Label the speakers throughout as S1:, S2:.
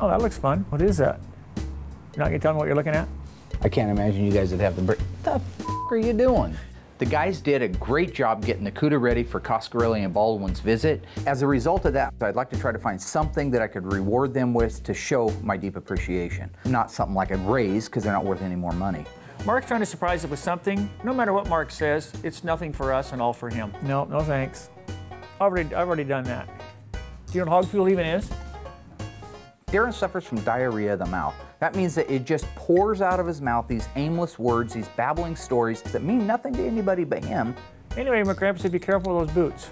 S1: Oh, that looks fun. What is that? You're not gonna tell me what you're looking at?
S2: I can't imagine you guys would have the break. What the f are you doing? The guys did a great job getting the CUDA ready for Coscarelli and Baldwin's visit. As a result of that, I'd like to try to find something that I could reward them with to show my deep appreciation. Not something like a raise, because they're not worth any more money.
S1: Mark's trying to surprise us with something. No matter what Mark says, it's nothing for us and all for him. No, no thanks. I've already done that. Do you know what hog fuel even is?
S2: Darren suffers from diarrhea of the mouth. That means that it just pours out of his mouth these aimless words, these babbling stories that mean nothing to anybody but him.
S1: Anyway, McCramp said be careful of those boots.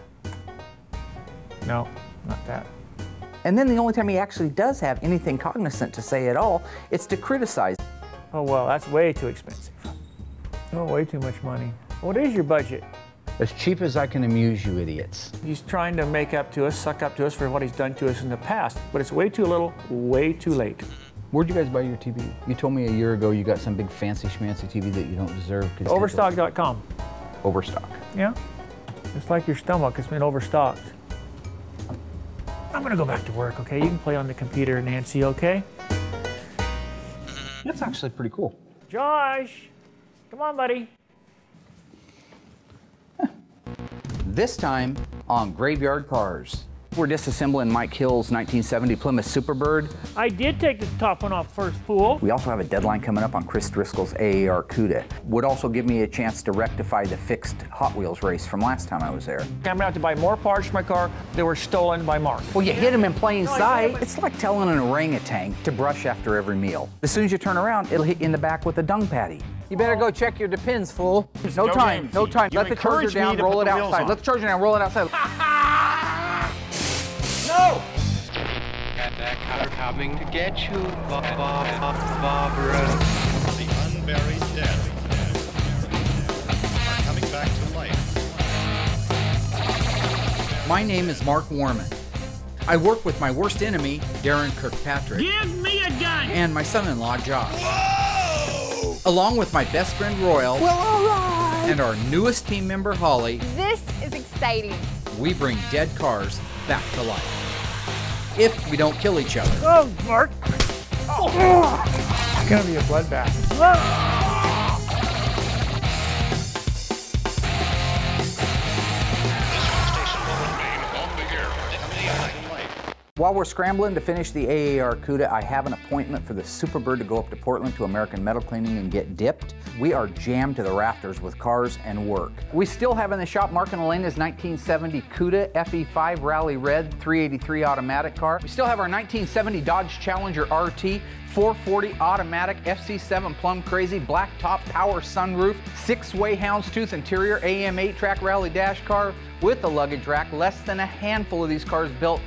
S1: No, not that.
S2: And then the only time he actually does have anything cognizant to say at all, it's to criticize.
S1: Oh, well, that's way too expensive. Oh, way too much money. What is your budget?
S2: As cheap as I can amuse you idiots.
S1: He's trying to make up to us, suck up to us for what he's done to us in the past, but it's way too little, way too late.
S2: Where'd you guys buy your TV? You told me a year ago you got some big fancy schmancy TV that you don't deserve.
S1: Overstock.com.
S2: Overstock.
S1: Yeah. It's like your stomach, it's been overstocked. I'm gonna go back to work, okay? You can play on the computer, Nancy, okay?
S2: That's actually pretty cool.
S1: Josh, come on, buddy.
S2: This time on Graveyard Cars. We're disassembling Mike Hill's 1970 Plymouth Superbird.
S1: I did take the top one off first, fool.
S2: We also have a deadline coming up on Chris Driscoll's AAR CUDA. Would also give me a chance to rectify the fixed Hot Wheels race from last time I was there.
S1: I'm gonna have to buy more parts for my car that were stolen by Mark.
S2: Well, you hit him in plain sight. It's like telling an orangutan to brush after every meal. As soon as you turn around, it'll hit you in the back with a dung patty. You better go check your depends, fool. No time, no time. Let the charger down, roll it outside. Let the charger down, roll it outside. No!
S3: They're coming to get you, Barbara.
S4: The unburied dead are coming back to life.
S2: My name is Mark Warman. I work with my worst enemy, Darren Kirkpatrick.
S1: Give me a gun!
S2: And my son-in-law, Josh.
S4: Whoa!
S2: Along with my best friend, Royal.
S5: Well, all right.
S2: And our newest team member, Holly.
S5: This is exciting.
S2: We bring dead cars back to life. If we don't kill each other.
S1: Oh, Mark! Oh. It's gonna be a bloodbath.
S2: While we're scrambling to finish the AAR CUDA, I have an appointment for the Superbird to go up to Portland to American Metal Cleaning and get dipped. We are jammed to the rafters with cars and work. We still have in the shop Mark and Elena's 1970 CUDA FE5 Rally Red 383 automatic car. We still have our 1970 Dodge Challenger RT 440 automatic FC7 Plum Crazy black top power sunroof, 6-way houndstooth interior AM 8-track rally dash car with a luggage rack. Less than a handful of these cars built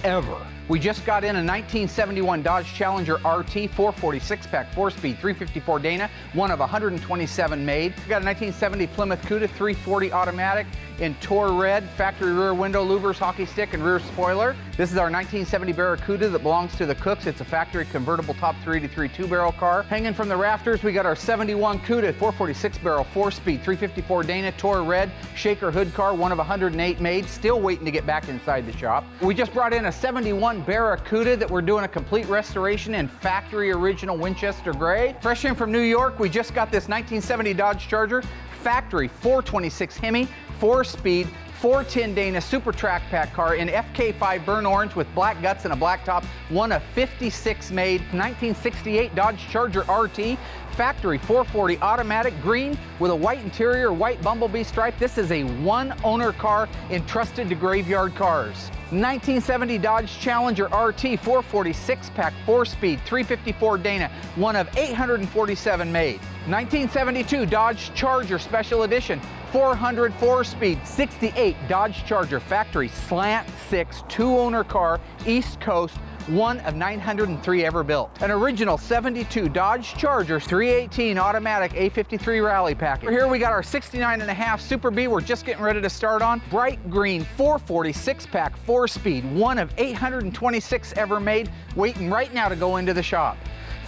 S2: ever. We just got in a 1971 Dodge Challenger RT 446-pack 4-speed 354 Dana, one of 127 made. We got a 1970 Plymouth CUDA 340 automatic in Tour Red, factory rear window louvers, hockey stick, and rear spoiler. This is our 1970 Barracuda that belongs to the Cooks. It's a factory convertible top 383 two-barrel car. Hanging from the rafters, we got our 71 CUDA 446-barrel 4-speed 354 Dana Tour Red shaker hood car, one of 108 made, still waiting to get back inside the shop. We just brought in a 71 Barracuda that we're doing a complete restoration in factory original Winchester gray. Fresh in from New York, we just got this 1970 Dodge Charger factory 426 Hemi 4-speed 410 Dana Super Track Pack car in FK5 burnt orange with black guts and a black top, one of 56 made. 1968 Dodge Charger RT factory 440 automatic green with a white interior, white bumblebee stripe. This is a one-owner car entrusted to Graveyard Cars. 1970 Dodge Challenger RT 446-pack 4-speed 354 Dana, one of 847 made. 1972 Dodge Charger Special Edition 400 4-speed 68 Dodge Charger factory slant 6 two-owner car, East Coast, one of 903 ever built. An original 72 Dodge Charger 318 automatic A53 rally package. Here we got our 69.5 Super B we're just getting ready to start on. Bright green 446-pack 4-speed, one of 826 ever made, waiting right now to go into the shop.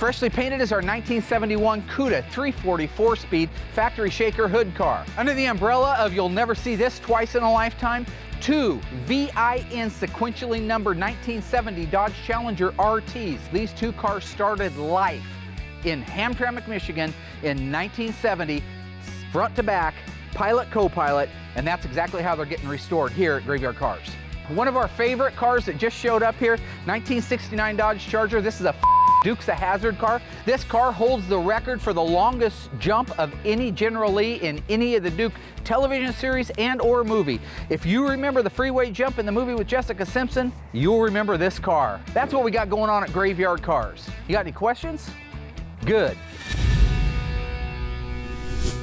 S2: Freshly painted is our 1971 Cuda 340 4-speed factory shaker hood car. Under the umbrella of you'll never see this twice in a lifetime, 2 VIN sequentially numbered 1970 Dodge Challenger Rts. These 2 cars started life in Hamtramck, Michigan in 1970, front to back, pilot, co-pilot, and that's exactly how they're getting restored here at Graveyard Carz. One of our favorite cars that just showed up here, 1969 Dodge Charger. This is a Dukes of Hazzard car. This car holds the record for the longest jump of any General Lee in any of the Duke television series and or movie. If you remember the freeway jump in the movie with Jessica Simpson, you'll remember this car. That's what we got going on at Graveyard Carz. You got any questions? Good.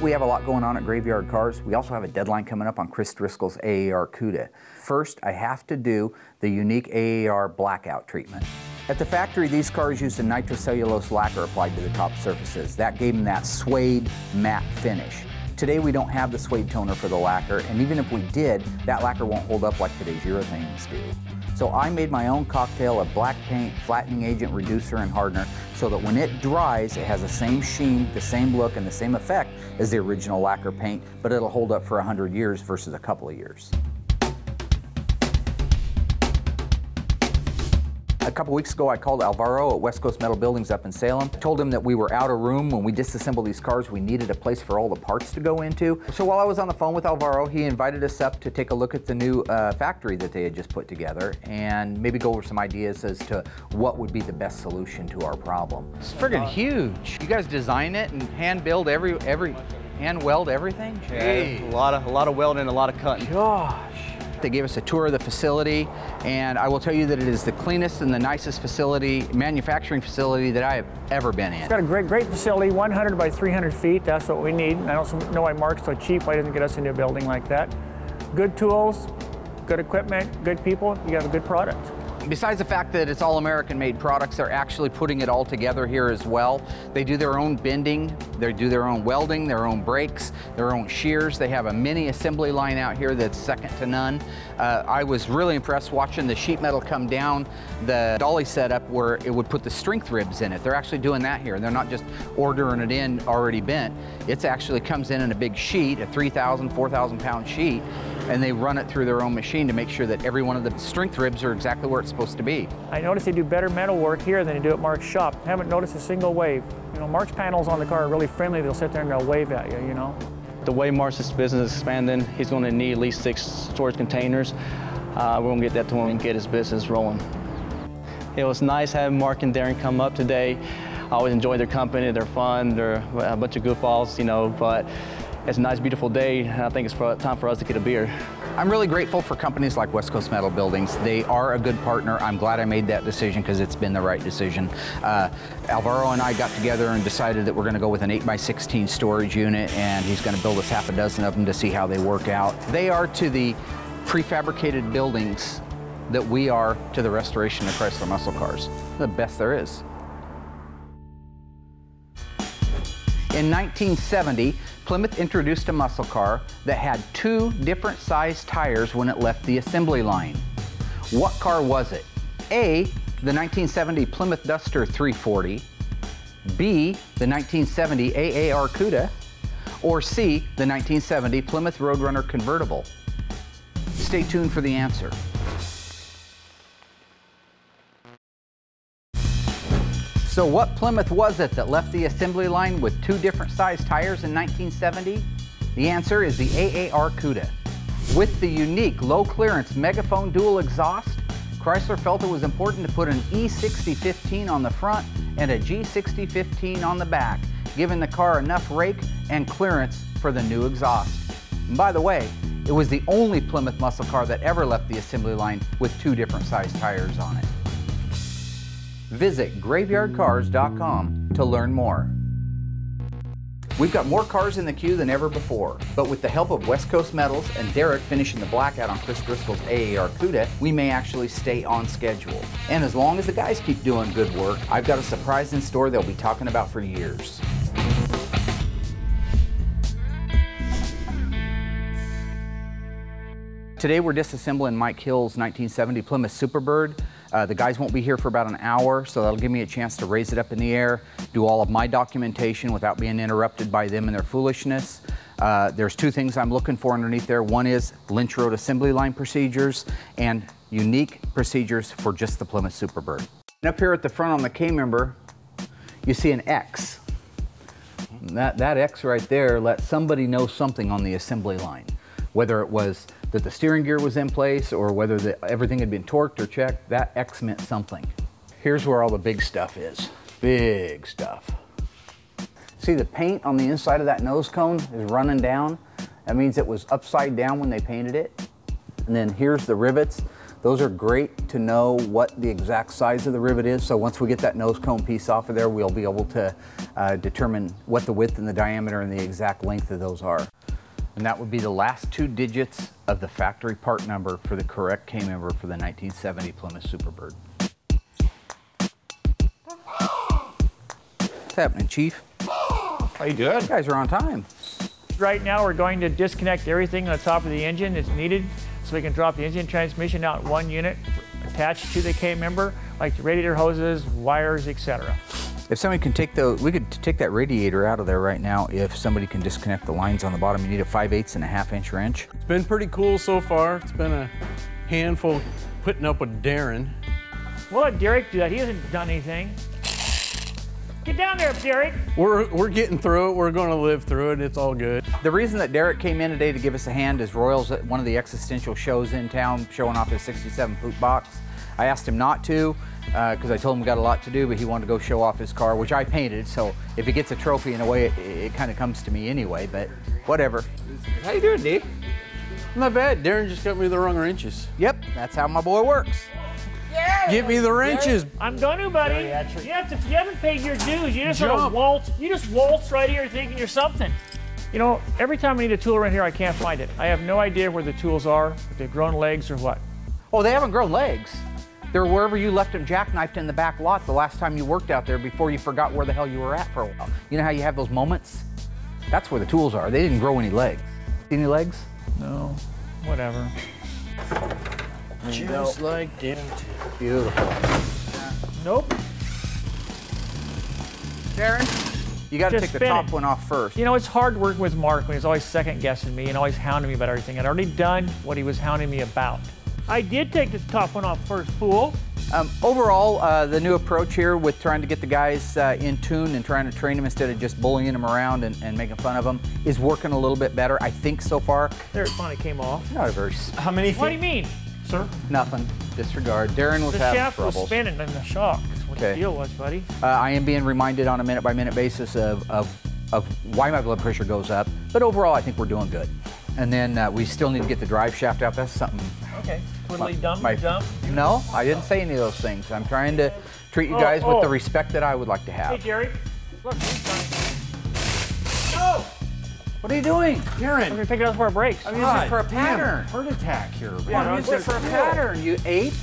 S2: We have a lot going on at Graveyard Carz. We also have a deadline coming up on Chris Driscoll's AAR Cuda. First, I have to do the unique AAR blackout treatment. At the factory, these cars used a nitrocellulose lacquer applied to the top surfaces. That gave them that suede matte finish. Today, we don't have the suede toner for the lacquer, and even if we did, that lacquer won't hold up like today's urethanes do. So I made my own cocktail of black paint, flattening agent, reducer, and hardener so that when it dries, it has the same sheen, the same look, and the same effect as the original lacquer paint, but it'll hold up for 100 years versus a couple of years. A couple weeks ago, I called Alvaro at West Coast Metal Buildings up in Salem. Told him that we were out of room when we disassembled these cars. We needed a place for all the parts to go into. So while I was on the phone with Alvaro, he invited us up to take a look at the new factory that they had just put together and maybe go over some ideas as to what would be the best solution to our problem. It's friggin' huge. You guys design it and hand build hand weld everything?
S6: Yeah, a lot of welding, a lot of cutting.
S2: Gosh. They gave us a tour of the facility, and I will tell you that it is the cleanest and the nicest manufacturing facility that I have ever been in.
S1: It's got a great facility, 100 by 300 feet. That's what we need. And I don't know why Mark's so cheap. Why doesn't get us into a building like that? Good tools, good equipment, good people. You have a good product.
S2: Besides the fact that it's all American-made products, they're actually putting it all together here as well. They do their own bending, they do their own welding, their own brakes, their own shears. They have a mini assembly line out here that's second to none. I was really impressed watching the sheet metal come down the dolly setup where it would put the strength ribs in it. They're actually doing that here. They're not just ordering it in already bent. It actually comes in a big sheet, a 3,000, 4,000 pound sheet, and they run it through their own machine to make sure that every one of the strength ribs are exactly where it's supposed to be.
S1: I noticed they do better metal work here than they do at Mark's shop. I haven't noticed a single wave. You know, Mark's panels on the car are really friendly. They'll sit there and they'll wave at you, you know.
S6: The way Mark's business is expanding, he's going to need at least 6 storage containers. We're going to get that to him and get his business rolling. It was nice having Mark and Darren come up today. I always enjoy their company. They're fun. They're a bunch of goofballs, you know, but it's a nice, beautiful day, and I think it's time for us to get a beer.
S2: I'm really grateful for companies like West Coast Metal Buildings. They are a good partner. I'm glad I made that decision because it's been the right decision. Alvaro and I got together and decided that we're going to go with an 8x16 storage unit, and he's going to build us half a dozen of them to see how they work out. They are to the prefabricated buildings that we are to the restoration of Chrysler muscle cars. The best there is. In 1970, Plymouth introduced a muscle car that had 2 different size tires when it left the assembly line. What car was it? A, the 1970 Plymouth Duster 340, B, the 1970 AAR Cuda, or C, the 1970 Plymouth Roadrunner convertible? Stay tuned for the answer. So what Plymouth was it that left the assembly line with 2 different size tires in 1970? The answer is the AAR Cuda. With the unique low clearance Megaphone dual exhaust, Chrysler felt it was important to put an E6015 on the front and a G6015 on the back, giving the car enough rake and clearance for the new exhaust. And by the way, it was the only Plymouth muscle car that ever left the assembly line with 2 different size tires on it. Visit graveyardcarz.com to learn more. We've got more cars in the queue than ever before, but with the help of West Coast Metals and Derek finishing the blackout on Chris Driscoll's AAR Cuda, we may actually stay on schedule. And as long as the guys keep doing good work, I've got a surprise in store they'll be talking about for years. Today we're disassembling Mike Hill's 1970 Plymouth Superbird. The guys won't be here for about an hour, so that'll give me a chance to raise it up in the air, do all of my documentation without being interrupted by them and their foolishness. There's two things I'm looking for underneath there. One is Lynch Road assembly line procedures and unique procedures for just the Plymouth Superbird. And up here at the front on the K-member, you see an X. That X right there lets somebody know something on the assembly line. Whether it was that the steering gear was in place or whether everything had been torqued or checked, that X meant something. Here's where all the big stuff is. Big stuff. See the paint on the inside of that nose cone is running down? That means it was upside down when they painted it. And then here's the rivets. Those are great to know what the exact size of the rivet is. So once we get that nose cone piece off of there, we'll be able to determine what the width and the diameter and the exact length of those are. And that would be the last two digits of the factory part number for the correct K-member for the 1970 Plymouth Superbird. What's happening, Chief?
S1: How you doing?
S2: You guys are on time.
S1: Right now we're going to disconnect everything on the top of the engine that's needed so we can drop the engine transmission out in one unit attached to the K-member, like the radiator hoses, wires, etc.
S2: If somebody can take we could take that radiator out of there right now if somebody can disconnect the lines on the bottom. You need a 5/8 and a half-inch wrench.
S7: It's been pretty cool so far. It's been a handful putting up with Darren.
S1: We'll let Derek do that. He hasn't done anything. Get down there, Derek.
S7: We're getting through it. We're going to live through it. It's all good.
S2: The reason that Derek came in today to give us a hand is Royals at one of the existential shows in town, showing off his 67 poop box. I asked him not to because I told him we got a lot to do, but he wanted to go show off his car, which I painted. So if he gets a trophy in a way, it kind of comes to me anyway. But whatever. How you doing, Dave?
S7: Not bad. Darren just got me the wrong wrenches.
S2: Yep, that's how my boy works.
S7: Get me the wrenches.
S1: I'm gonna, buddy. You haven't paid your dues. You just sort of waltz. You just waltz right here thinking you're something. You know, every time I need a tool around here, I can't find it. I have no idea where the tools are, if they've grown legs or what.
S2: Oh, they haven't grown legs. They're wherever you left them jackknifed in the back lot the last time you worked out there before you forgot where the hell you were at for a while. You know how you have those moments? That's where the tools are. They didn't grow any legs. See any legs?
S1: No, whatever.
S7: Just like Darren.
S2: Beautiful.
S1: Nope.
S2: Darren, you got to take the top one off first.
S1: You know, it's hard working with Mark when he's always second guessing me and always hounding me about everything. I'd already done what he was hounding me about. I did take the top one off first, fool.
S2: Overall, the new approach here with trying to get the guys in tune and trying to train them instead of just bullying them around and making fun of them is working a little bit better, I think, so far.
S1: There, it finally came off.
S2: Not a very...
S7: How many feet?
S1: What do you mean, sir?
S2: Nothing. Disregard. Darren was having
S1: shaft
S2: troubles.
S1: was spinning in the shock. That's what the deal was, buddy.
S2: I am being reminded on a minute-by-minute basis of why my blood pressure goes up, but overall, I think we're doing good. And then we still need to get the drive shaft out. That's something...
S1: Okay. Twiddly dumb.
S2: No, I didn't say any of those things. I'm trying to treat you guys with the respect that I would like to have.
S1: Hey, Jerry. Look, he's done.
S2: No! What are you doing?
S7: Darren.
S1: We're going to take it out for our brakes.
S2: I'm using it for a pattern.
S7: Heart attack here.
S2: I'm using it for a pattern, you ape.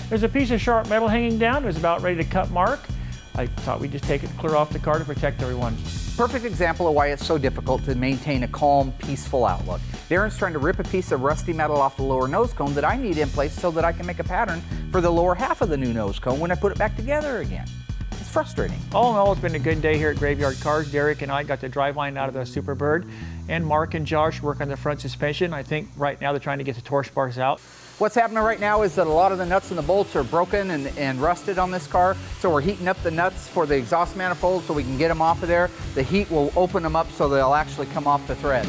S1: There's a piece of sharp metal hanging down. It was about ready to cut Mark. I thought we'd just take it clear off the car to protect everyone.
S2: Perfect example of why it's so difficult to maintain a calm, peaceful outlook. Darren's trying to rip a piece of rusty metal off the lower nose cone that I need in place so that I can make a pattern for the lower half of the new nose cone when I put it back together again. It's frustrating.
S1: All in all, it's been a good day here at Graveyard Carz. Derek and I got the driveline out of the Superbird, and Mark and Josh work on the front suspension. I think right now they're trying to get the torch bars out.
S2: What's happening right now is that a lot of the nuts and the bolts are broken and rusted on this car, so we're heating up the nuts for the exhaust manifold so we can get them off of there. The heat will open them up so they'll actually come off the threads.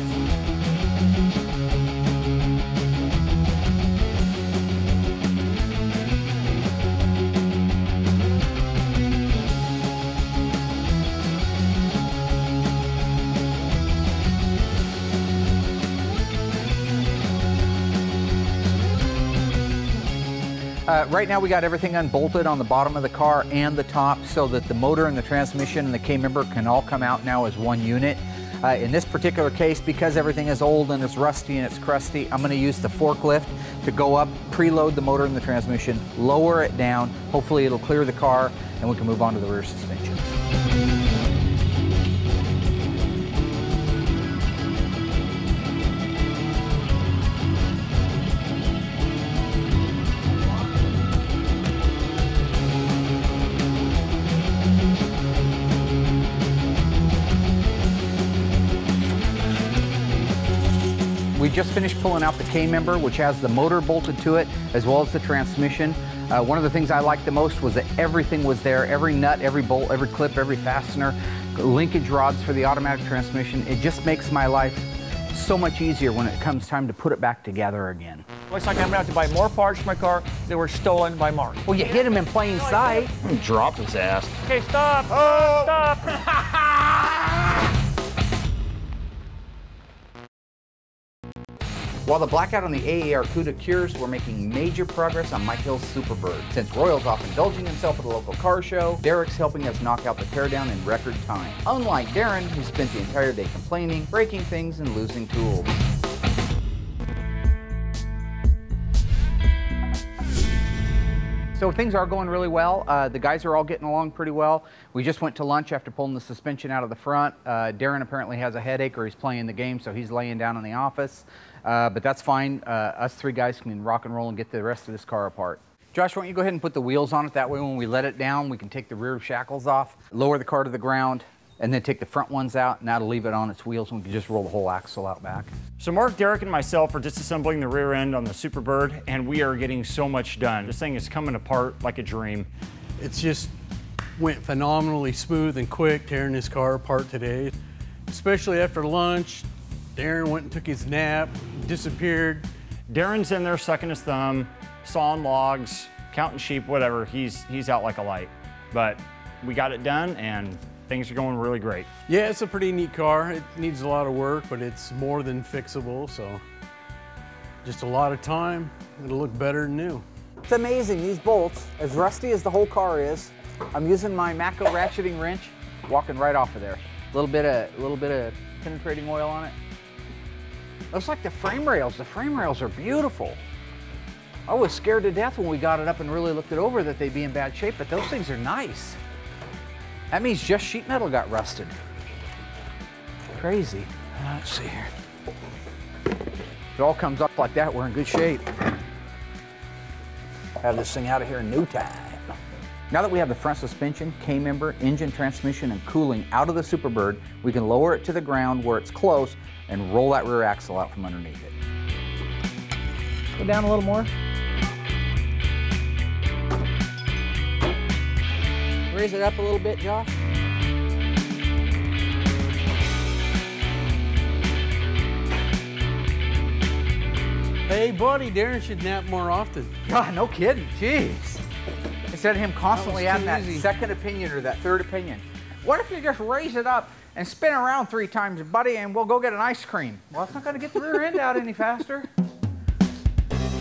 S2: Right now we got everything unbolted on the bottom of the car and the top so that the motor and the transmission and the K-member can all come out now as one unit. In this particular case, because everything is old and it's rusty and it's crusty, I'm going to use the forklift to go up, preload the motor and the transmission, lower it down. Hopefully it'll clear the car and we can move on to the rear suspension. just finished pulling out the K-member, which has the motor bolted to it, as well as the transmission. One of the things I liked the most was that everything was there. Every nut, every bolt, every clip, every fastener, linkage rods for the automatic transmission. It just makes my life so much easier when it comes time to put it back together again.
S1: Looks like I'm gonna have to buy more parts for my car that were stolen by Mark.
S2: Well, you hit him in plain sight.
S8: Drop his ass.
S1: Okay, stop. Oh, stop.
S2: While the blackout on the AAR CUDA cures, we're making major progress on Mike Hill's Superbird. Since Royal's off indulging himself at a local car show, Derek's helping us knock out the teardown in record time. Unlike Darren, who spent the entire day complaining, breaking things, and losing tools. So things are going really well. The guys are all getting along pretty well. We just went to lunch after pulling the suspension out of the front. Darren apparently has a headache or he's playing the game, so he's laying down in the office. But that's fine. Us three guys can rock and roll and get the rest of this car apart. Josh, why don't you go ahead and put the wheels on it? That way when we let it down, we can take the rear shackles off, lower the car to the ground, and then take the front ones out, and that'll leave it on its wheels, and we can just roll the whole axle out back.
S8: So Mark, Derek, and myself are disassembling the rear end on the Superbird, and we are getting so much done. This thing is coming apart like a dream.
S7: It's just went phenomenally smooth and quick tearing this car apart today. Especially after lunch, Darren went and took his nap, disappeared.
S8: Darren's in there sucking his thumb, sawing logs, counting sheep, whatever. He's out like a light. But we got it done, and things are going really great.
S7: Yeah, it's a pretty neat car. It needs a lot of work, but it's more than fixable, so just a lot of time. It'll look better than new.
S2: It's amazing, these bolts, as rusty as the whole car is, I'm using my Mako ratcheting wrench, walking right off of there. A little bit of penetrating oil on it. Looks like the frame rails. The frame rails are beautiful. I was scared to death when we got it up and really looked it over that they'd be in bad shape, but those things are nice. That means just sheet metal got rusted. Crazy. Let's see here. If it all comes up like that, we're in good shape. Have this thing out of here in no time. Now that we have the front suspension, K-member, engine, transmission, and cooling out of the Superbird, we can lower it to the ground where it's close and roll that rear axle out from underneath it. Go down a little more. Raise it up a little bit, Josh.
S7: Hey, buddy, Darren should nap more often.
S2: God, no kidding. Jeez. Instead of him constantly
S7: That was
S2: having
S7: too
S2: that
S7: easy.
S2: second opinion or that third opinion. What if you just raise it up and spin around 3 times, buddy, and we'll go get an ice cream? Well, it's not going to get the rear end out any faster.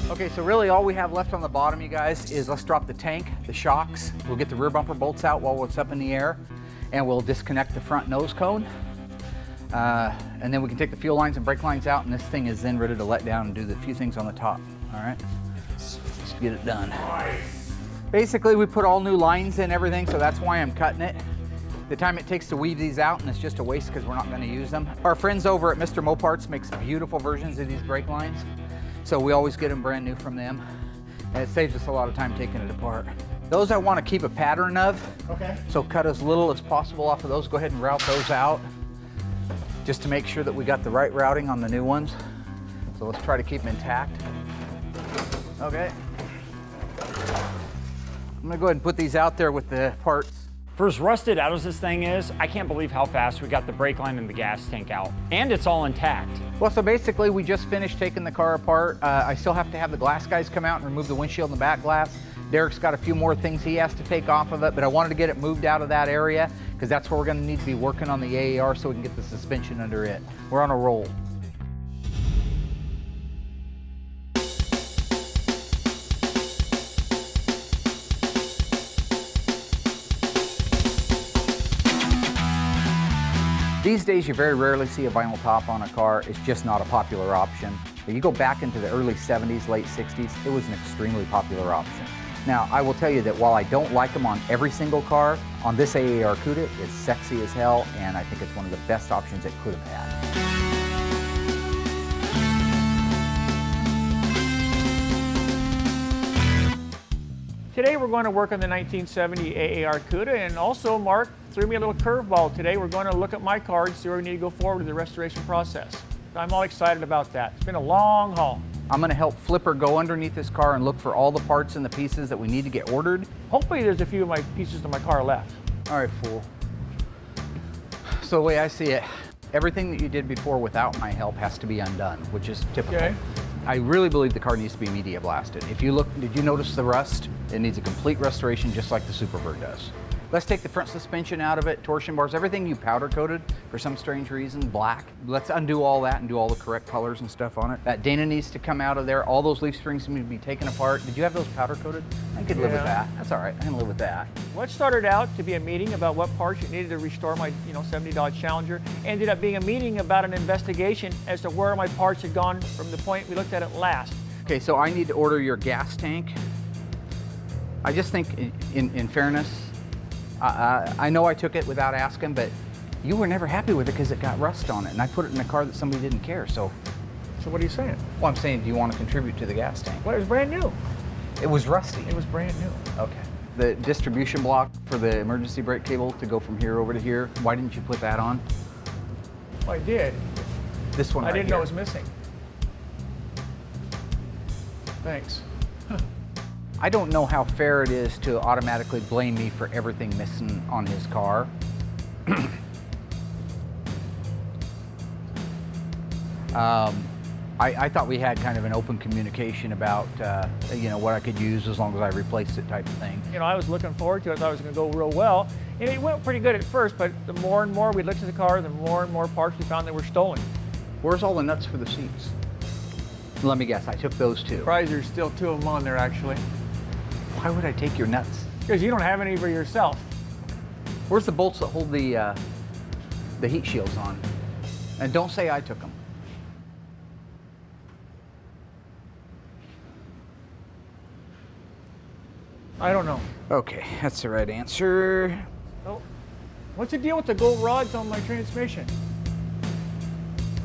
S2: Okay, so really all we have left on the bottom, you guys, is let's drop the tank, the shocks. We'll get the rear bumper bolts out while it's up in the air, and we'll disconnect the front nose cone. And then we can take the fuel lines and brake lines out, and this thing is then ready to let down and do the few things on the top. All right, let's get it done. Basically, we put all new lines in everything, so that's why I'm cutting it. The time it takes to weave these out, and it's just a waste because we're not going to use them. Our friends over at Mr. Moparts makes beautiful versions of these brake lines, so we always get them brand new from them, and it saves us a lot of time taking it apart. Those I want to keep a pattern of,
S8: Okay.
S2: so cut as little as possible off of those. Go ahead and route those out, just to make sure that we got the right routing on the new ones. So let's try to keep them intact. Okay. I'm gonna go ahead and put these out there with the parts.
S8: For as rusted out as this thing is, I can't believe how fast we got the brake line and the gas tank out. And it's all intact.
S2: Well, so basically we just finished taking the car apart. I still have to have the glass guys come out and remove the windshield and the back glass. Derek's got a few more things he has to take off of it, but I wanted to get it moved out of that area because that's where we're gonna need to be working on the AAR so we can get the suspension under it. We're on a roll. These days, you very rarely see a vinyl top on a car. It's just not a popular option. If you go back into the early 70s, late 60s, it was an extremely popular option. Now, I will tell you that while I don't like them on every single car, on this AAR CUDA, it's sexy as hell, and I think it's one of the best options it could have had.
S1: Today we're going to work on the 1970 AAR CUDA, and also Mark threw me a little curveball today. We're going to look at my car and see where we need to go forward with the restoration process. I'm all excited about that. It's been a long haul.
S2: I'm gonna help Flipper go underneath this car and look for all the parts and the pieces that we need to get ordered.
S1: Hopefully there's a few of my pieces of my car left.
S2: All right, fool. So the way I see it, everything that you did before without my help has to be undone, which is typical.
S1: Okay.
S2: I really believe the car needs to be media blasted. If you look, did you notice the rust? It needs a complete restoration just like the Superbird does. Let's take the front suspension out of it, torsion bars, everything you powder coated for some strange reason, black. Let's undo all that and do all the correct colors and stuff on it. That Dana needs to come out of there. All those leaf springs need to be taken apart. Did you have those powder coated? I could live with that. That's all right, I can live with that.
S1: What started out to be a meeting about what parts you needed to restore my 70 Dodge Challenger ended up being a meeting about an investigation as to where my parts had gone from the point we looked at it last.
S2: Okay, so I need to order your gas tank. I just think, in fairness, I know I took it without asking, but you were never happy with it because it got rust on it, and I put it in a car that somebody didn't care, so.
S1: So what are you saying?
S2: Well, I'm saying, do you want to contribute to the gas tank?
S1: Well, it was brand new.
S2: It was rusty.
S1: It was brand new.
S2: Okay. The distribution block for the emergency brake cable to go from here over to here, why didn't you put that on?
S1: Well, I did.
S2: This one
S1: I
S2: right
S1: didn't know
S2: here.
S1: it was missing. Thanks.
S2: I don't know how fair it is to automatically blame me for everything missing on his car. I thought we had kind of an open communication about what I could use as long as I replaced it type of thing.
S1: I was looking forward to it. I thought it was going to go real well. And it went pretty good at first, but the more and more we looked at the car, the more and more parts we found that were stolen.
S2: Where's all the nuts for the seats? Let me guess, I took those too.
S1: Surprised there's still 2 of them on there, actually.
S2: Why would I take your nuts?
S1: Because you don't have any for yourself.
S2: Where's the bolts that hold the heat shields on? And don't say I took them.
S1: I don't know.
S2: Okay, that's the right answer.
S1: Oh, what's the deal with the gold rods on my transmission?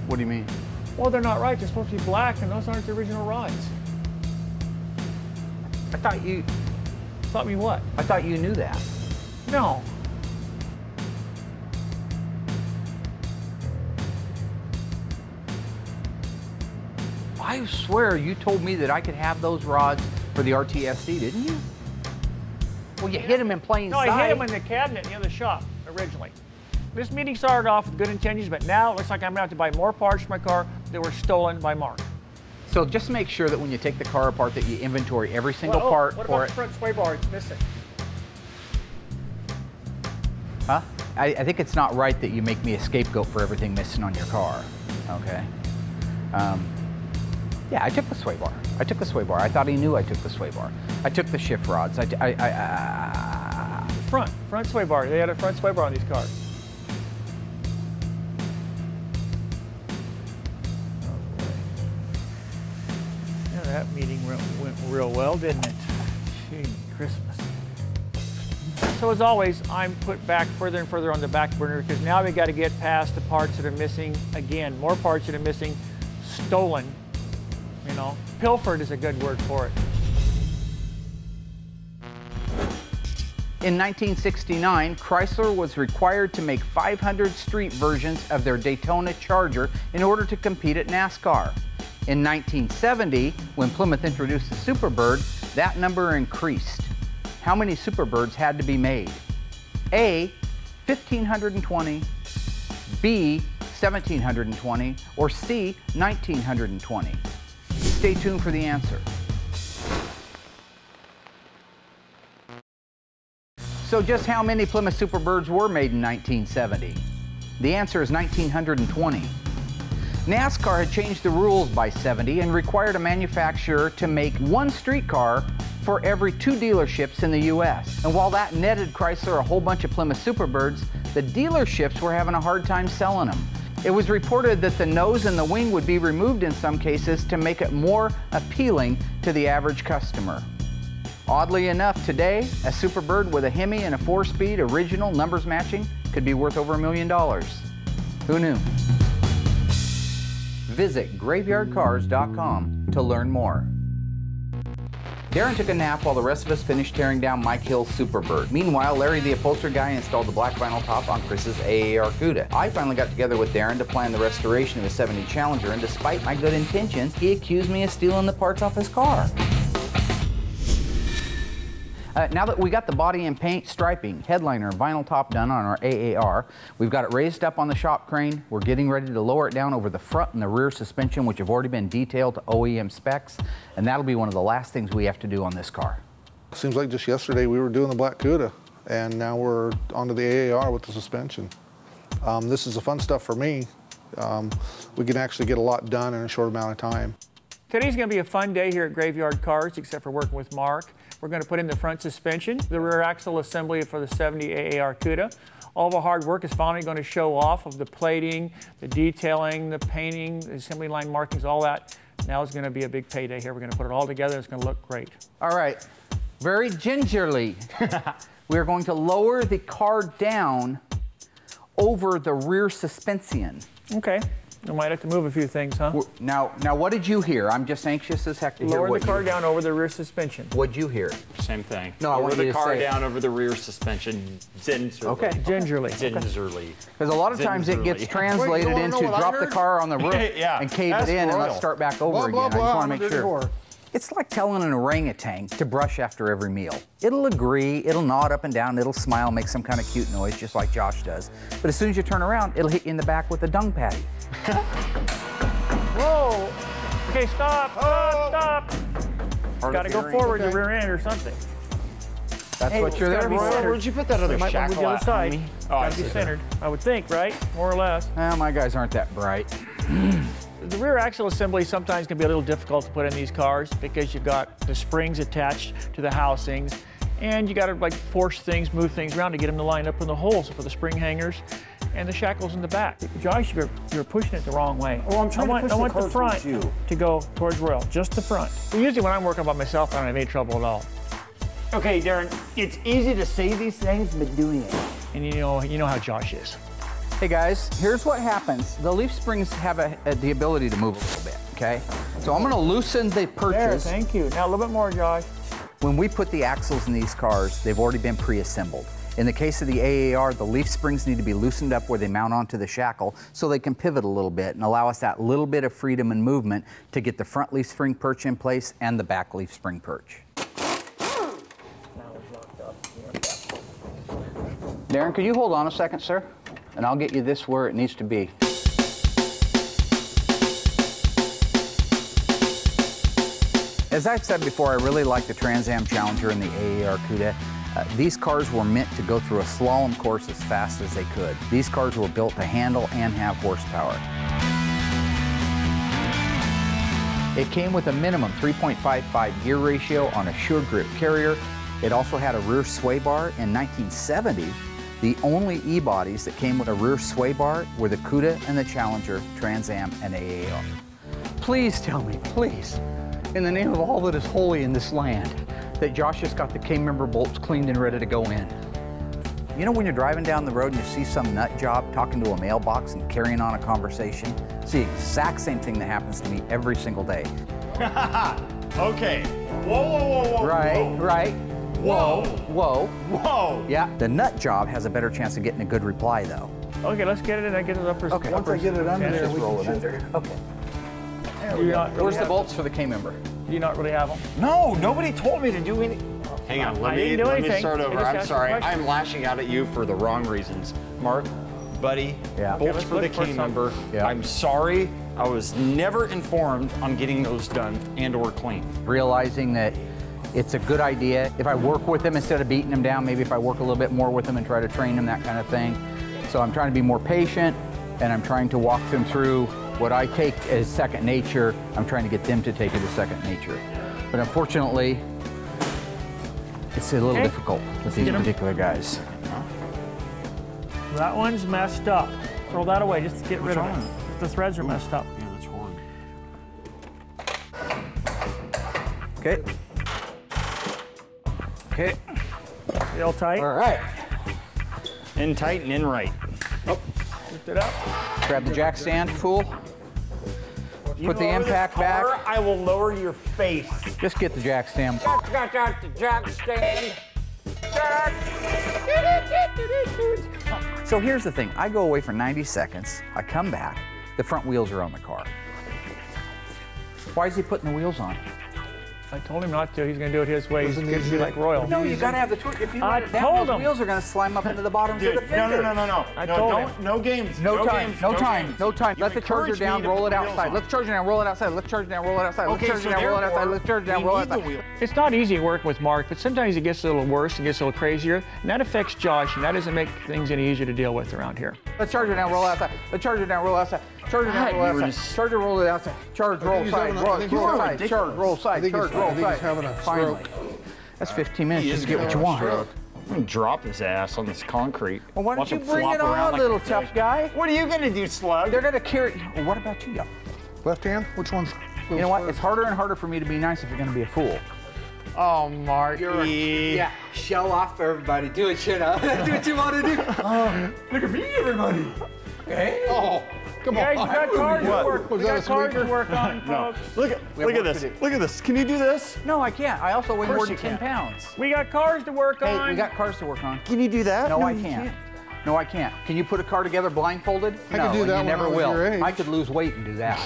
S2: What do you mean?
S1: Well, they're not right. They're supposed to be black, and those aren't the original rods.
S2: I thought you...
S1: Thought me what?
S2: I thought you knew that.
S1: No.
S2: I swear you told me that I could have those rods for the RTSD, didn't you? Well, you hit them in plain sight.
S1: No, I hit them in the cabinet in the other shop originally. This meeting started off with good intentions, but now it looks like I'm going to have to buy more parts for my car that were stolen by Mark.
S2: So just make sure that when you take the car apart that you inventory every single part
S1: what
S2: for
S1: about the front sway bar? It's missing.
S2: Huh? I think it's not right that you make me a scapegoat for everything missing on your car. Okay. Yeah, I took the sway bar. I took the sway bar. I thought he knew I took the sway bar. I took the shift rods.
S1: Front sway bar. They had a front sway bar on these cars. Yeah, that meeting went real well, didn't it? Gee, Christmas. So as always, I'm put back further and further on the back burner because now we got to get past the parts that are missing. Again, more parts that are missing, stolen. Pilfered is a good word for it.
S2: In 1969, Chrysler was required to make 500 street versions of their Daytona Charger in order to compete at NASCAR. In 1970, when Plymouth introduced the Superbird, that number increased. How many Superbirds had to be made? A, 1,520, B, 1,720, or C, 1,920? Stay tuned for the answer. So just how many Plymouth Superbirds were made in 1970? The answer is 1,920. NASCAR had changed the rules by 70 and required a manufacturer to make one streetcar for every 2 dealerships in the U.S. And while that netted Chrysler a whole bunch of Plymouth Superbirds, the dealerships were having a hard time selling them. It was reported that the nose and the wing would be removed in some cases to make it more appealing to the average customer. Oddly enough, today, a Superbird with a Hemi and a 4-speed original numbers matching could be worth over $1 million. Who knew? Visit graveyardcars.com to learn more. Darren took a nap while the rest of us finished tearing down Mike Hill's Superbird. Meanwhile, Larry the upholstery guy installed the black vinyl top on Chris's AAR CUDA. I finally got together with Darren to plan the restoration of his 70 Challenger, and despite my good intentions, he accused me of stealing the parts off his car. Now that we got the body and paint, striping, headliner, and vinyl top done on our AAR, we've got it raised up on the shop crane. We're getting ready to lower it down over the front and the rear suspension, which have already been detailed to OEM specs, and that'll be one of the last things we have to do on this car.
S9: Seems like just yesterday we were doing the black CUDA, and now we're onto the AAR with the suspension. This is the fun stuff for me. We can actually get a lot done in a short amount of time.
S1: Today's going to be a fun day here at Graveyard Carz, except for working with Mark. We're going to put in the front suspension, the rear axle assembly for the 70 AAR CUDA. All the hard work is finally going to show off of the plating, the detailing, the painting, the assembly line markings, all that. Now is going to be a big payday here. We're going to put it all together. It's going to look great.
S2: All right, very gingerly, we're going to lower the car down over the rear suspension.
S1: Okay. I might have to move a few things, huh?
S2: Now what did you hear? I'm just anxious as heck to hear
S1: Lower
S2: what
S1: the car down over the rear suspension.
S2: What'd you hear?
S8: Same thing.
S2: No, I want you to
S8: the car
S2: say it.
S8: down over the rear suspension gingerly.
S2: Okay.
S1: Gingerly.
S8: Gingerly.
S2: Because a lot of times it gets translated
S9: Wait, you wanna
S2: into
S9: know what I
S2: drop the
S9: heard?
S2: car on the roof
S8: Yeah,
S2: and cave
S8: ask
S2: it in and
S8: Royal.
S2: let's start back over
S9: Blah,
S2: again.
S9: blah,
S2: I just
S9: blah,
S2: want to make sure. It's like telling an orangutan to brush after every meal. It'll agree, it'll nod up and down, it'll smile, make some kind of cute noise, just like Josh does. But as soon as you turn around, it'll hit you in the back with a dung patty.
S1: Whoa! Okay, stop, stop. Got to go forward to rear end or something.
S2: That's what you're
S1: gotta
S2: there
S1: be
S2: for.
S1: centered.
S8: Where'd you put that other
S1: You might want to
S8: shackle
S1: move
S8: at,
S1: the other side.
S8: homie?
S1: It's
S8: Oh, I
S1: got to be
S8: see.
S1: centered, I would think, right? More or less.
S2: Well, my guys aren't that bright.
S1: The rear axle assembly sometimes can be a little difficult to put in these cars because you've got the springs attached to the housings, and you got to like force things, move things around to get them to line up in the holes for the spring hangers and the shackles in the back. Josh, you're pushing it the wrong way.
S10: Oh, I'm trying to push
S1: I
S10: the
S1: want
S10: car
S1: the front
S10: towards you.
S1: to go towards Royal, just the front. Usually when I'm working by myself, I don't have any trouble at all.
S10: Okay, Darren, it's easy to say these things, but doing it.
S1: And you know how Josh is.
S2: Hey guys, here's what happens. The leaf springs have the ability to move a little bit, okay? So I'm gonna loosen the
S1: There,
S2: purchase.
S1: thank you. Now a little bit more, Josh.
S2: When we put the axles in these cars, they've already been pre-assembled. In the case of the AAR, the leaf springs need to be loosened up where they mount onto the shackle so they can pivot a little bit and allow us that little bit of freedom and movement to get the front leaf spring perch in place and the back leaf spring perch. Darren, could you hold on a second, sir? And I'll get you this where it needs to be. As I've said before, I really like the Trans Am Challenger and the AAR CUDA. These cars were meant to go through a slalom course as fast as they could. These cars were built to handle and have horsepower. It came with a minimum 3.55 gear ratio on a Sure Grip carrier. It also had a rear sway bar. In 1970, the only E-bodies that came with a rear sway bar were the CUDA and the Challenger, Trans Am, and AAR. Please tell me, please, in the name of all that is holy in this land, that Josh has got the K-member bolts cleaned and ready to go in. You know when you're driving down the road and you see some nut job talking to a mailbox and carrying on a conversation? It's the exact same thing that happens to me every single day.
S8: Okay. Whoa.
S2: Right.
S8: Whoa.
S2: Whoa. Yeah, the nut job has a better chance of getting a good reply though.
S1: Okay, let's get it in and get it up.
S2: Okay.
S10: Once I get it under there,
S2: Just
S10: we
S2: roll
S10: can
S2: it
S10: shift
S2: under.
S10: it.
S2: Okay.
S1: Where's
S2: the bolts for the K-member?
S1: Do you not really have them?
S8: No, nobody told me to do anything. Hang on, let me start
S1: I
S8: over.
S1: just
S8: I'm
S1: asked a
S8: sorry.
S1: question.
S8: I'm lashing out at you for the wrong reasons. Mark, buddy,
S2: Yeah.
S1: Okay,
S8: bolts
S1: let's
S8: for the
S1: look for
S8: K-member.
S2: Yeah.
S8: I'm sorry. I was never informed on getting those done and or clean.
S2: Realizing that it's a good idea. If I work with them instead of beating them down, maybe if I work a little bit more with them and try to train them, that kind of thing. So I'm trying to be more patient, and I'm trying to walk them through what I take as second nature. I'm trying to get them to take it as second nature. But unfortunately, it's a little difficult with these particular guys.
S1: That one's messed up. Throw that away just to get rid of it. The threads are messed up.
S8: Yeah, that's horrible.
S2: Okay. Okay.
S1: Real tight.
S2: All right.
S8: In tight and in right.
S1: Lift it up.
S2: Grab the jack stand, fool. Put the impact back.
S10: I will lower your face.
S2: Just get the jack stand.
S10: Got the jack stand.
S2: So here's the thing. I go away for 90 seconds. I come back. The front wheels are on the car. Why is he putting the wheels on?
S1: I told him not to. He's going to do it his way. He's going to be like Royal.
S2: No, you got to have the torque. If you
S1: I
S2: let it down,
S1: told
S2: those
S1: him.
S2: wheels are going to slime up into the bottoms of the fender.
S10: No.
S1: I told him.
S10: No games.
S2: No time.
S10: Games,
S2: No time. No time.
S10: You
S2: Let the charger
S10: encourage
S2: down.
S10: me to
S2: Roll
S10: put
S2: it
S10: the wheels
S2: outside.
S10: on.
S2: Let the charger down. Roll it outside. Let the charger down. Roll it outside. Let the
S10: Okay,
S2: charger
S10: so
S2: down. Roll it outside. Let the charger down.
S10: we
S2: Roll it
S10: need the
S2: outside.
S10: wheel.
S1: It's not easy working with Mark, but sometimes it gets a little worse and gets a little crazier, and that affects Josh, and that doesn't make things any easier to deal with around here.
S2: Let the charger down. Roll it outside. Let the charger down. Roll it outside. Charger down. Roll it outside. Charger. Roll it outside. Charge. Roll side. Roll side. Charge. Roll side. Charge. Roll side. Finally. That's 15 minutes just to get what you want.
S8: I'm gonna drop his ass on this concrete.
S2: Well, why don't
S8: Watch
S2: you
S8: him
S2: bring
S8: flop
S2: it
S8: around
S2: on,
S8: like
S2: little
S8: a
S2: tough
S8: fish.
S2: guy?
S10: What are you gonna do, Slug?
S2: They're gonna carry. Well, what about you,
S9: Left hand? Which one's?
S2: You know what? It's harder and harder for me to be nice if you're gonna be a fool.
S10: Oh, Marky.
S2: Yeah, show off for everybody. Do it, shit up. Do what you want to do. Look at me, everybody. Okay.
S9: Oh, come
S1: Guys, we got cars to work.
S9: Was
S1: We
S9: that
S1: got
S9: a
S1: cars to
S9: squeaker?
S1: work on, folks.
S8: Look at this. Look at this. Can you do this?
S2: No, I can't. I also weigh more
S8: course
S2: than
S8: you
S2: 10
S8: can.
S2: pounds.
S1: We got cars to work
S2: Hey,
S1: on.
S2: we got cars to work on.
S10: Can you do that?
S2: No, I can't. No, I can't. Can you put a car together blindfolded?
S9: I
S2: no,
S9: could do
S2: and
S9: that
S2: you
S9: when
S2: never
S9: I was
S2: will.
S9: your age.
S2: I could lose weight and do that.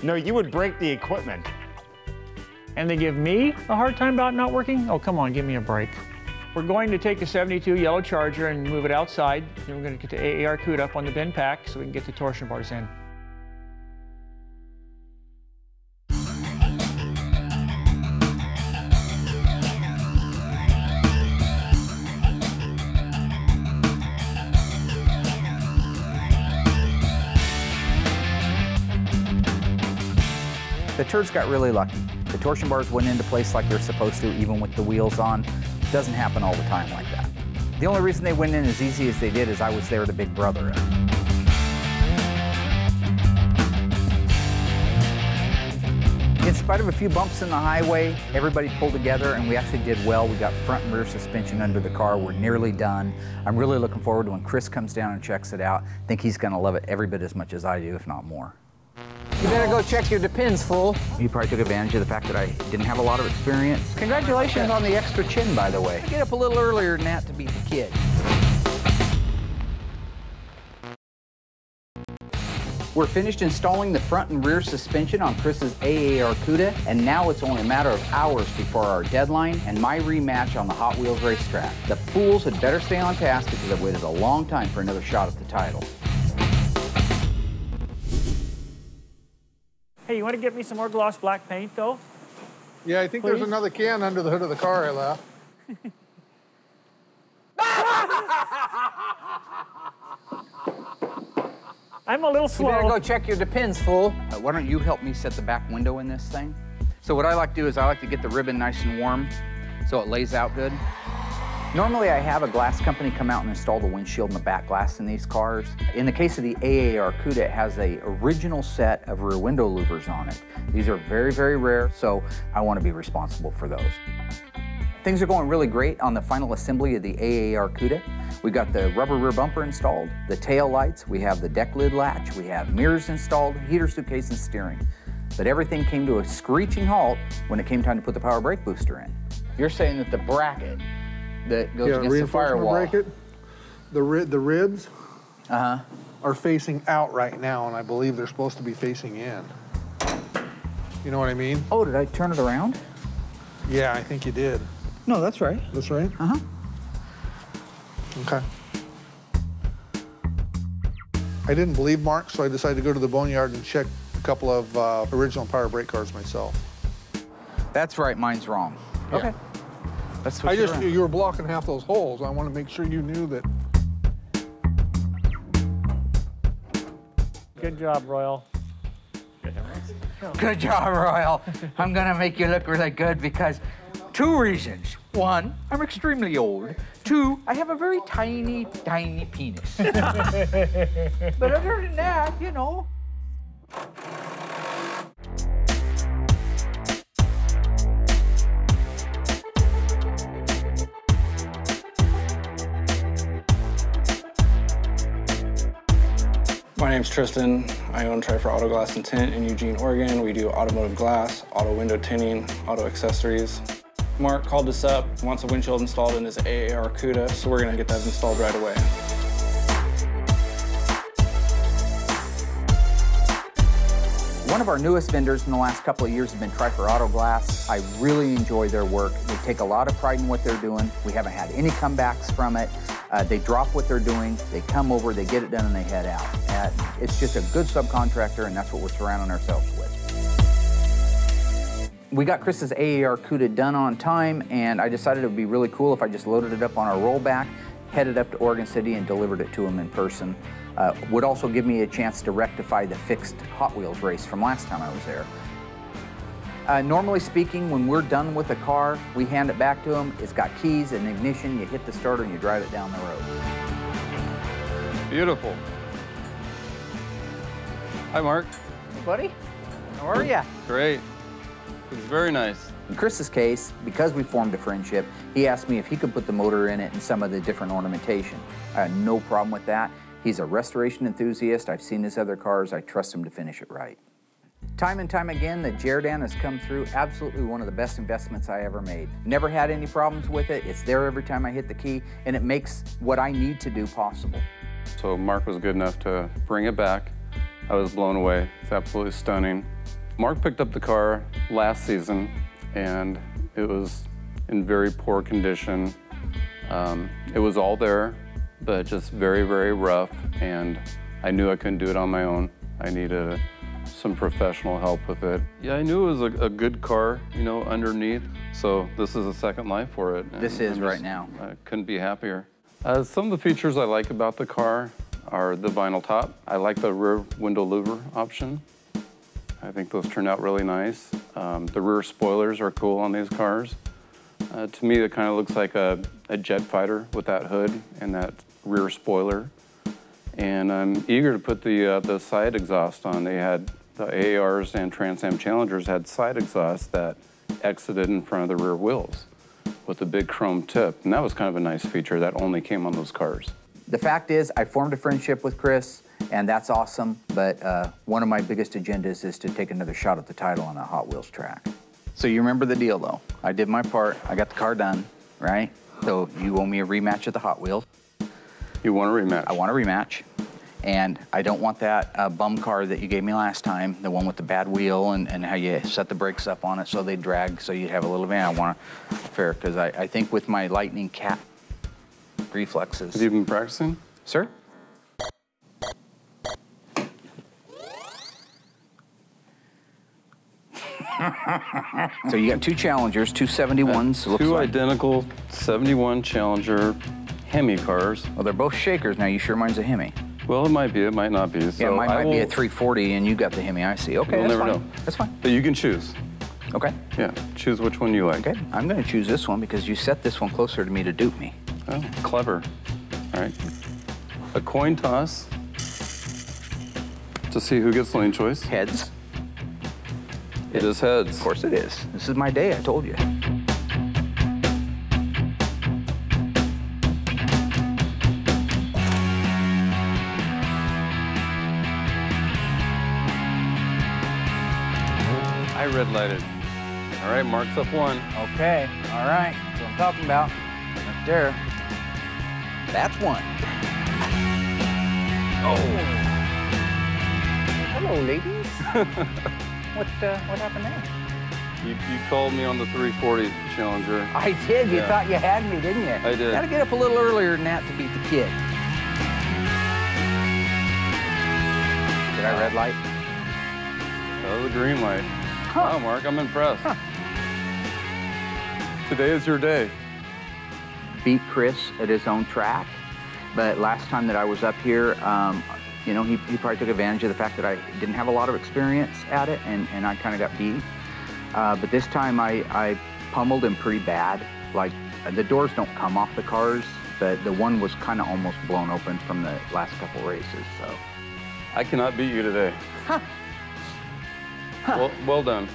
S8: No, you would break the equipment.
S1: And they give me a hard time about not working? Oh, come on, give me a break. We're going to take the 72 yellow Charger and move it outside. Then we're going to get the AAR CUDA up on the bin pack so we can get the torsion bars in.
S2: The turds got really lucky. The torsion bars went into place like they're supposed to, even with the wheels on. Doesn't happen all the time like that. The only reason they went in as easy as they did is I was there to big brother it. In spite of a few bumps in the highway, everybody pulled together and we actually did well. We got front and rear suspension under the car. We're nearly done. I'm really looking forward to when Chris comes down and checks it out. I think he's gonna love it every bit as much as I do, if not more. You better go check your depends, fool. You probably took advantage of the fact that I didn't have a lot of experience. Congratulations on the extra chin, by the way. Get up a little earlier than that to beat the kid. We're finished installing the front and rear suspension on Chris's AAR CUDA, and now it's only a matter of hours before our deadline and my rematch on the Hot Wheels racetrack. The fools had better stay on task because I've waited a long time for another shot at the title.
S1: Hey, you want to get me some more gloss black paint, though?
S9: Yeah, I think
S1: Please?
S9: there's another can under the hood of the car I left.
S1: I'm a little
S2: You
S1: slow.
S2: better go check your depends, fool. Why don't you help me set the back window in this thing? So what I like to do is I like to get the ribbon nice and warm so it lays out good. Normally I have a glass company come out and install the windshield and the back glass in these cars. In the case of the AAR CUDA, it has a original set of rear window louvers on it. These are very, very rare, so I want to be responsible for those. Things are going really great on the final assembly of the AAR CUDA. We got the rubber rear bumper installed, the tail lights, we have the deck lid latch, we have mirrors installed, heater suitcase and steering. But everything came to a screeching halt when it came time to put the power brake booster in. You're saying that the bracket that goes against the firewall.
S9: Bracket, the ribs are facing out right now, and I believe they're supposed to be facing in. You know what I mean?
S2: Oh, did I turn it around?
S9: Yeah, I think you did.
S2: No, that's right.
S9: That's right?
S2: Uh-huh.
S9: Okay. I didn't believe Mark, so I decided to go to the boneyard and check a couple of original power brake cars myself.
S2: That's right, mine's wrong.
S9: Yeah.
S2: Okay. Let's switch it around.
S9: You were blocking half those holes. I want to make sure you knew that.
S1: Good job, Royal.
S2: Good job, Royal. I'm gonna make you look really good because 2 reasons. 1, I'm extremely old. 2, I have a very tiny, tiny penis. But other than that, you know.
S11: My name's Tristan. I own Tri for Auto Glass and Tint in Eugene, Oregon. We do automotive glass, auto window tinting, auto accessories. Mark called us up, wants a windshield installed in his AAR CUDA, so we're gonna get that installed right away.
S2: One of our newest vendors in the last couple of years has been Tri for Auto Glass. I really enjoy their work. They take a lot of pride in what they're doing. We haven't had any comebacks from it. They drop what they're doing, they come over, they get it done, and they head out. It's just a good subcontractor, and that's what we're surrounding ourselves with. We got Chris's AAR CUDA done on time, and I decided it would be really cool if I just loaded it up on our rollback, headed up to Oregon City, and delivered it to him in person. Would also give me a chance to rectify the fixed Hot Wheels race from last time I was there. Normally speaking, when we're done with a car, we hand it back to them. It's got keys and ignition. You hit the starter and you drive it down the road.
S12: Beautiful. Hi, Mark.
S2: Hey, buddy. How are you?
S12: Great. It's very nice.
S2: In Chris's case, because we formed a friendship, he asked me if he could put the motor in it and some of the different ornamentation. I had no problem with that. He's a restoration enthusiast. I've seen his other cars. I trust him to finish it right. Time and time again, the Jerdan has come through absolutely one of the best investments I ever made. Never had any problems with it. It's there every time I hit the key, and it makes what I need to do possible.
S12: So Mark was good enough to bring it back. I was blown away. It's absolutely stunning. Mark picked up the car last season, and it was in very poor condition. It was all there, but just very, very rough, and I knew I couldn't do it on my own. I needed some professional help with it. Yeah, I knew it was a good car, you know, underneath, so this is a second life for it.
S2: This is right now.
S12: I couldn't be happier. Some of the features I like about the car are the vinyl top. I like the rear window louver option. I think those turn out really nice. The rear spoilers are cool on these cars. To me, it kind of looks like a jet fighter with that hood and that rear spoiler. And I'm eager to put the side exhaust on. They had the AARs and Trans Am Challengers had side exhaust that exited in front of the rear wheels with a big chrome tip. And that was kind of a nice feature that only came on those cars.
S2: The fact is, I formed a friendship with Chris, and that's awesome, but one of my biggest agendas is to take another shot at the title on a Hot Wheels track. So you remember the deal, though. I did my part. I got the car done, right? So you owe me a rematch at the Hot Wheels.
S12: You want a rematch? I
S2: want a rematch. And I don't want that bum car that you gave me last time, the one with the bad wheel and how you set the brakes up on it so they drag, so you have a little van. I want a fair, because I think with my Lightning Cat reflexes.
S12: Have you been practicing?
S2: Sir? So you got two Challengers, two 71s.
S12: Two identical 71 Challenger Hemi cars.
S2: Well, they're both shakers. Now, you sure mine's a Hemi?
S12: Well, it might be, it might not be. So
S2: yeah, mine might be a 340 and you got the Hemi, I see. Okay,
S12: we'll
S2: that's
S12: never
S2: fine.
S12: know.
S2: That's fine.
S12: But you can choose.
S2: Okay.
S12: Yeah, choose which one you like.
S2: Okay, I'm gonna choose this one because you set this one closer to me to dupe me.
S12: Oh, clever. All right. A coin toss to see who gets lane choice.
S2: Heads.
S12: It is heads.
S2: Of course it is. This is my day, I told you.
S12: I red lighted. All right, Mark's up one.
S2: Okay, all right. That's what I'm talking about. Right there. That's one. Oh. Hello, ladies. What happened there?
S12: You called me on the 340 Challenger.
S2: I did. You thought you had me, didn't you?
S12: I did.
S2: Gotta get up a little earlier than that to beat the kid. Did I red light?
S12: That was a green light.
S2: Huh.
S12: Wow, Mark, I'm impressed.
S2: Huh.
S12: Today is your day.
S2: Beat Chris at his own track, but last time that I was up here, you know, he probably took advantage of the fact that I didn't have a lot of experience at it, and I kind of got beat. But this time I pummeled him pretty bad. Like, the doors don't come off the cars, but the one was kind of almost blown open from the last couple races, so.
S12: I cannot beat you today.
S2: Huh. Huh.
S12: Well done.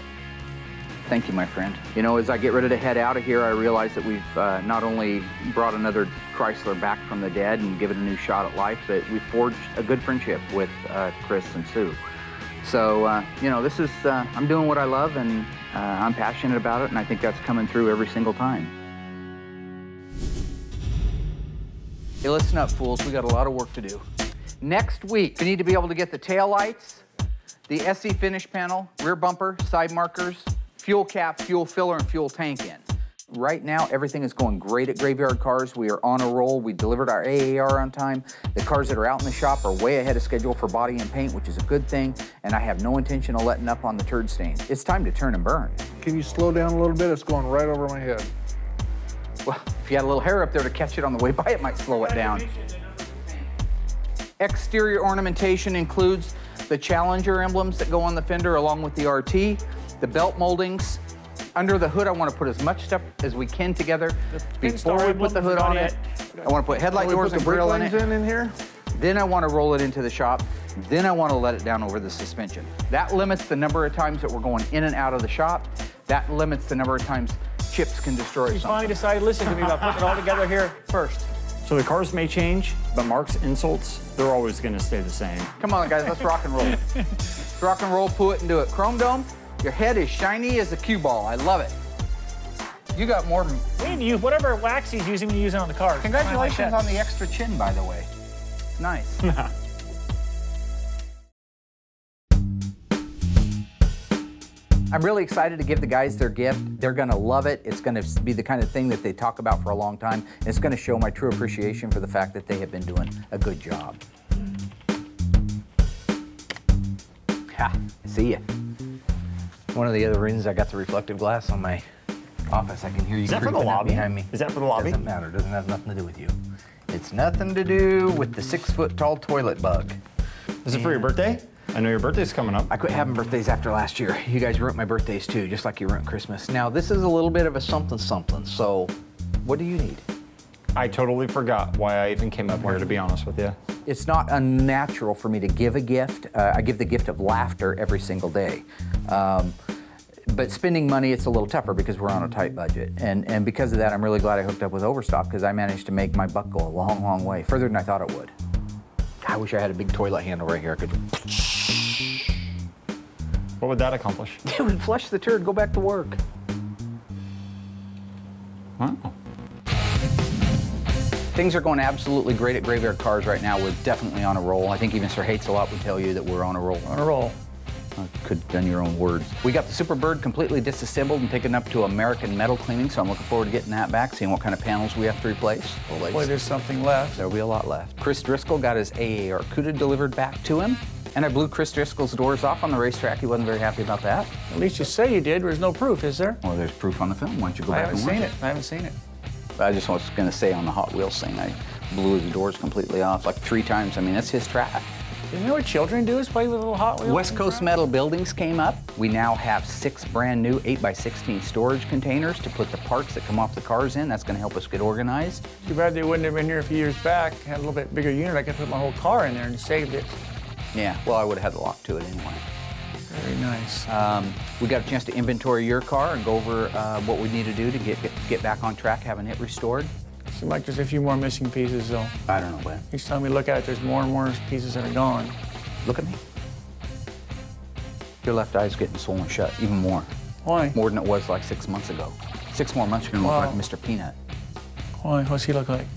S2: Thank you, my friend. You know, as I get ready to head out of here, I realize that we've not only brought another Chrysler back from the dead and given it a new shot at life, but we forged a good friendship with Chris and Sue. So, you know, this is, I'm doing what I love, and I'm passionate about it, and I think that's coming through every single time. Hey, listen up, fools. We got a lot of work to do. Next week, we need to be able to get the tail lights, the SE finish panel, rear bumper, side markers, fuel cap, fuel filler, and fuel tank in. Right now, everything is going great at Graveyard Cars. We are on a roll. We delivered our AAR on time. The cars that are out in the shop are way ahead of schedule for body and paint, which is a good thing, and I have no intention of letting up on the turd stains. It's time to turn and burn.
S9: Can you slow down a little bit? It's going right over my head.
S2: Well, if you had a little hair up there to catch it on the way by, it might slow it down. Exterior ornamentation includes the Challenger emblems that go on the fender along with the RT, the belt moldings. Under the hood, I want to put as much stuff as we can together before we put the hood on it. I want to put headlight doors and grill in it.
S9: in here?
S2: Then I want to roll it into the shop. Then I want to let it down over the suspension. That limits the number of times that we're going in and out of the shop. That limits the number of times chips can destroy something.
S1: You finally decided, listen to me about putting it all together here first.
S8: So the cars may change, but Mark's insults, they're always gonna stay the same.
S2: Come on, guys, let's rock and roll. Let's rock and roll, pull it and do it. Chrome Dome, your head is shiny as a cue ball. I love it. You got more.
S1: We need to use whatever wax he's using, we use it on the cars.
S2: Congratulations on the extra chin, by the way. Nice. I'm really excited to give the guys their gift. They're gonna love it. It's gonna be the kind of thing that they talk about for a long time. It's gonna show my true appreciation for the fact that they have been doing a good job. Ha, see ya. One of the other reasons I got the reflective glass on my office, I can hear you.
S8: Is that for the lobby?
S2: Behind me.
S8: Is that for the lobby?
S2: Doesn't matter, doesn't have nothing to do with you. It's nothing to do with the 6-foot-tall toilet bug.
S8: Is it for your birthday? I know your birthday's coming up.
S2: I quit having birthdays after last year. You guys ruined my birthdays too, just like you ruined Christmas. Now, this is a little bit of a something, so what do you need?
S8: I totally forgot why I even came up here, to be honest with you.
S2: It's not unnatural for me to give a gift. I give the gift of laughter every single day. But spending money, it's a little tougher because we're on a tight budget. And because of that, I'm really glad I hooked up with Overstock because I managed to make my buck go a long, long way, further than I thought it would. I wish I had a big toilet handle right here. I could.
S8: What would that accomplish?
S2: It would flush the turd, go back to work.
S8: Wow.
S2: Things are going absolutely great at Graveyard Cars right now. We're definitely on a roll. I think even Sir Hates a Lot would tell you that we're on a roll.
S1: On a roll.
S2: Could have done your own words. We got the Superbird completely disassembled and taken up to American metal cleaning, so I'm looking forward to getting that back, seeing what kind of panels we have to replace.
S1: Boy, there's something left.
S2: There'll be a lot left. Chris Driscoll got his AAR CUDA delivered back to him, and I blew Chris Driscoll's doors off on the racetrack. He wasn't very happy about that.
S1: At least you say you did. There's no proof, is there?
S2: Well, there's proof on the film. Why don't you go back and watch it?
S1: I haven't seen it.
S2: I just was going to say on the Hot Wheels thing, I blew his doors completely off like 3 times. I mean, that's his track.
S1: You know what children do is play with little Hot Wheels?
S2: West Coast Metal Buildings came up. We now have 6 brand new 8x16 storage containers to put the parts that come off the cars in. That's going to help us get organized.
S1: Too bad they wouldn't have been here a few years back. Had a little bit bigger unit. I could put my whole car in there and saved it.
S2: Yeah, well, I would have had the lock to it anyway.
S1: Very nice.
S2: We got a chance to inventory your car and go over what we need to do to get back on track, having it restored.
S1: Seems like there's a few more missing pieces, though.
S2: I don't know, Ben.
S1: Each time we look at it, there's more and more pieces that are gone.
S2: Look at me. Your left eye's getting swollen shut, even more.
S1: Why?
S2: More than it was like 6 months ago. 6 more months, you're gonna look like Mr. Peanut.
S1: Why? What's he look like?